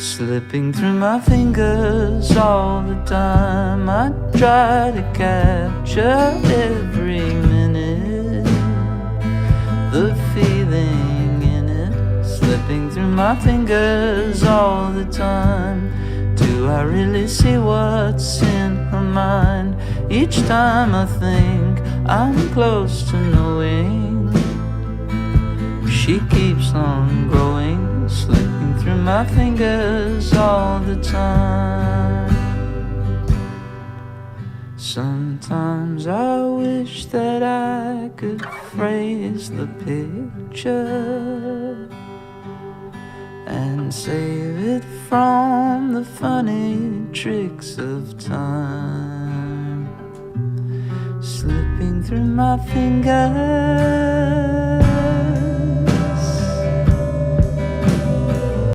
slipping through my fingers all the time. I try to capture every minute, the feeling in it, slipping through my fingers all the time. Do I really see what's in her mind? Each time I think I'm close to knowing, she keeps on growing, slipping through my fingers all the time. Sometimes I wish that I could phrase the picture and save it from the funny tricks of time, slipping through my fingers